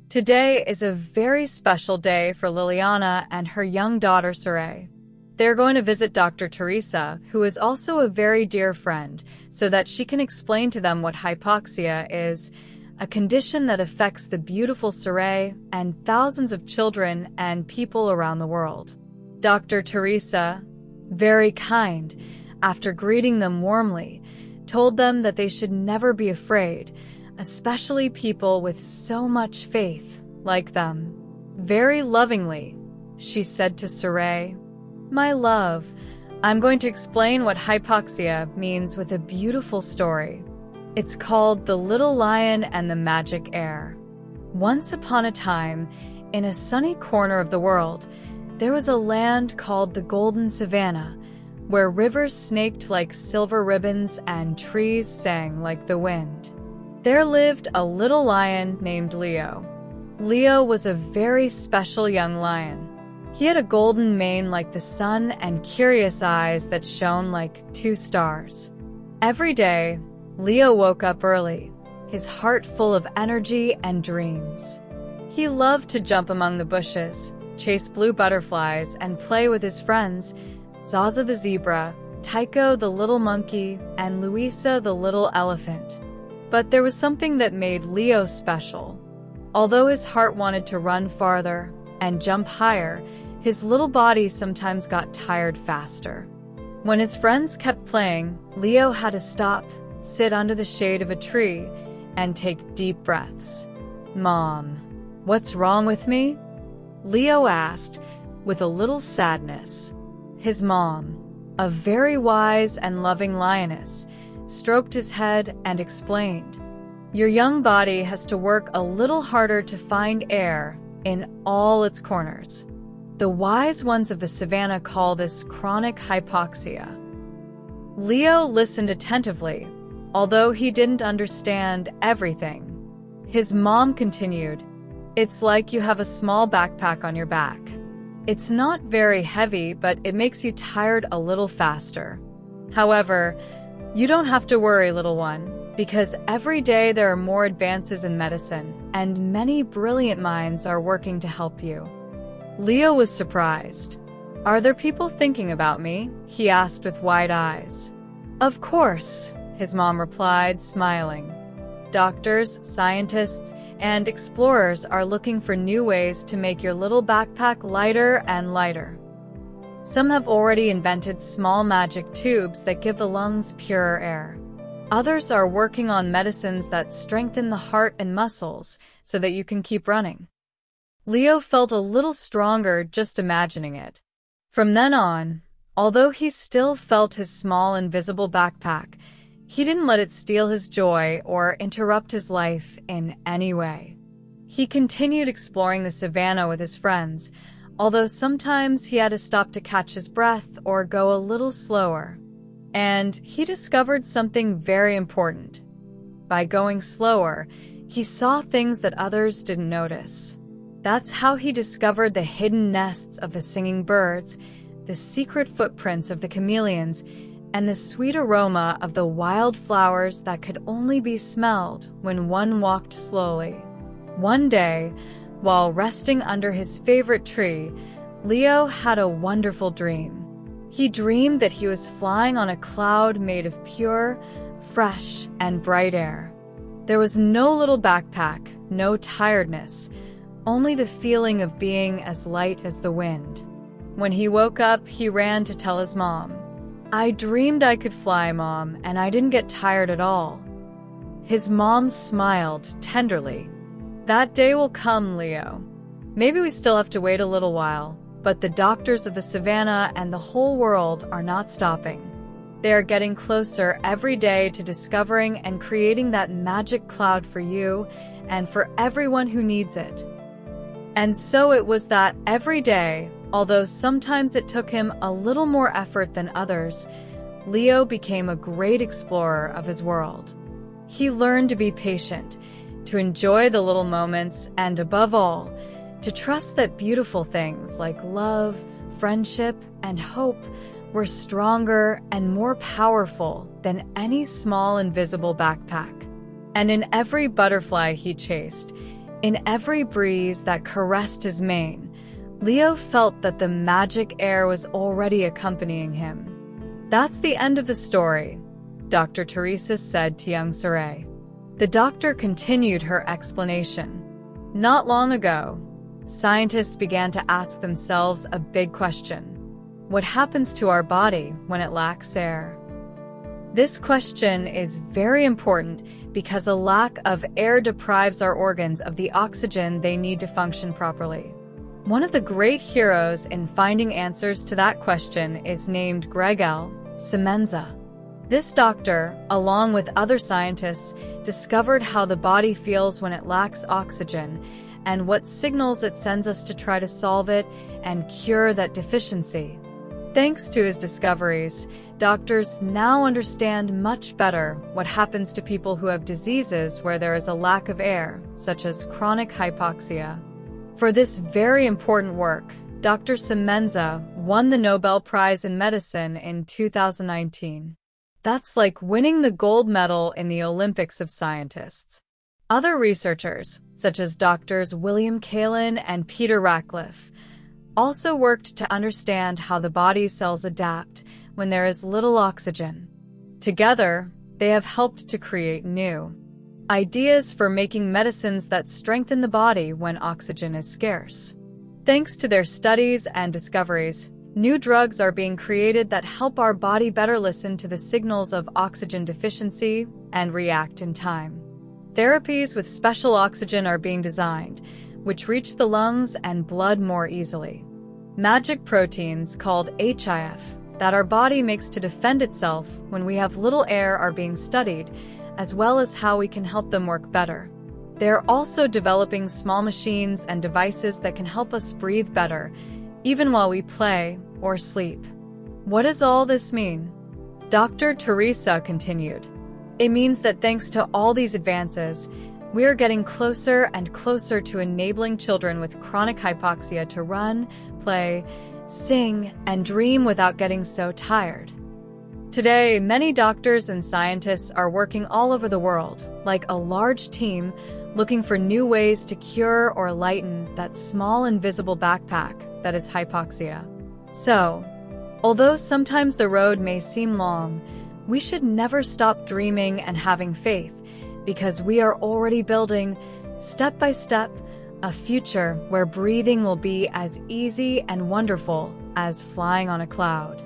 Today is a very special day for Liliana and her young daughter Saray. They're going to visit Dr. Teresa, who is also a very dear friend, so that she can explain to them what hypoxia is, a condition that affects the beautiful Saray and thousands of children and people around the world. Dr. Teresa, very kind, after greeting them warmly, told them that they should never be afraid, especially people with so much faith like them. Very lovingly, she said to Saray, "My love, I'm going to explain what hypoxia means with a beautiful story. It's called The Little Lion and the Magic Air." Once upon a time, in a sunny corner of the world, there was a land called the Golden Savannah, where rivers snaked like silver ribbons and trees sang like the wind. There lived a little lion named Leo. Leo was a very special young lion. He had a golden mane like the sun and curious eyes that shone like two stars. Every day, Leo woke up early, his heart full of energy and dreams. He loved to jump among the bushes, chase blue butterflies, and play with his friends, Zaza the zebra, Tycho the little monkey, and Luisa the little elephant. But there was something that made Leo special. Although his heart wanted to run farther and jump higher, his little body sometimes got tired faster. When his friends kept playing, Leo had to stop, sit under the shade of a tree, and take deep breaths. "Mom, what's wrong with me?" Leo asked, with a little sadness. His mom, a very wise and loving lioness, stroked his head and explained, "Your young body has to work a little harder to find air in all its corners." The wise ones of the savannah call this chronic hypoxia. Leo listened attentively, although he didn't understand everything. His mom continued, "It's like you have a small backpack on your back. It's not very heavy, but it makes you tired a little faster. However, you don't have to worry, little one, because every day there are more advances in medicine, and many brilliant minds are working to help you." Leo was surprised. "Are there people thinking about me?" he asked with wide eyes. "Of course," his mom replied, smiling. "Doctors, scientists, and explorers are looking for new ways to make your little backpack lighter and lighter. Some have already invented small magic tubes that give the lungs purer air. Others are working on medicines that strengthen the heart and muscles so that you can keep running." Leo felt a little stronger just imagining it. From then on, although he still felt his small invisible backpack, he didn't let it steal his joy or interrupt his life in any way. He continued exploring the savannah with his friends, although sometimes he had to stop to catch his breath or go a little slower. And he discovered something very important. By going slower, he saw things that others didn't notice. That's how he discovered the hidden nests of the singing birds, the secret footprints of the chameleons, and the sweet aroma of the wild flowers that could only be smelled when one walked slowly. One day, while resting under his favorite tree, Leo had a wonderful dream. He dreamed that he was flying on a cloud made of pure, fresh, and bright air. There was no little backpack, no tiredness, only the feeling of being as light as the wind. When he woke up, he ran to tell his mom, "I dreamed I could fly, Mom, and I didn't get tired at all." His mom smiled tenderly. "That day will come, Leo. Maybe we still have to wait a little while, but the doctors of the savannah and the whole world are not stopping. They are getting closer every day to discovering and creating that magic cloud for you and for everyone who needs it." And so it was that every day, although sometimes it took him a little more effort than others, Leo became a great explorer of his world. He learned to be patient, to enjoy the little moments, and above all, to trust that beautiful things like love, friendship, and hope were stronger and more powerful than any small invisible backpack. And in every butterfly he chased, In every breeze that caressed his mane, Leo felt that the magic air was already accompanying him. "That's the end of the story," Dr. Teresa said to young Saray. The doctor continued her explanation. "Not long ago, scientists began to ask themselves a big question. What happens to our body when it lacks air? This question is very important because a lack of air deprives our organs of the oxygen they need to function properly." One of the great heroes in finding answers to that question is named Greg L. Semenza. This doctor, along with other scientists, discovered how the body feels when it lacks oxygen and what signals it sends us to try to solve it and cure that deficiency. Thanks to his discoveries, doctors now understand much better what happens to people who have diseases where there is a lack of air, such as chronic hypoxia. For this very important work, Dr. Semenza won the Nobel Prize in Medicine in 2019. That's like winning the gold medal in the Olympics of scientists. Other researchers, such as Drs. William Kaelin and Peter Ratcliffe, also worked to understand how the body's cells adapt when there is little oxygen. Together, they have helped to create new ideas for making medicines that strengthen the body when oxygen is scarce. Thanks to their studies and discoveries, new drugs are being created that help our body better listen to the signals of oxygen deficiency and react in time. Therapies with special oxygen are being designed, which reach the lungs and blood more easily. Magic proteins called HIF that our body makes to defend itself when we have little air are being studied, as well as how we can help them work better. They are also developing small machines and devices that can help us breathe better, even while we play or sleep. What does all this mean? Dr. Teresa continued. It means that thanks to all these advances, we are getting closer and closer to enabling children with chronic hypoxia to run, play, sing, and dream without getting so tired. Today, many doctors and scientists are working all over the world, like a large team, looking for new ways to cure or lighten that small invisible backpack that is hypoxia. So, although sometimes the road may seem long, we should never stop dreaming and having faith, because we are already building, step by step, a future where breathing will be as easy and wonderful as flying on a cloud.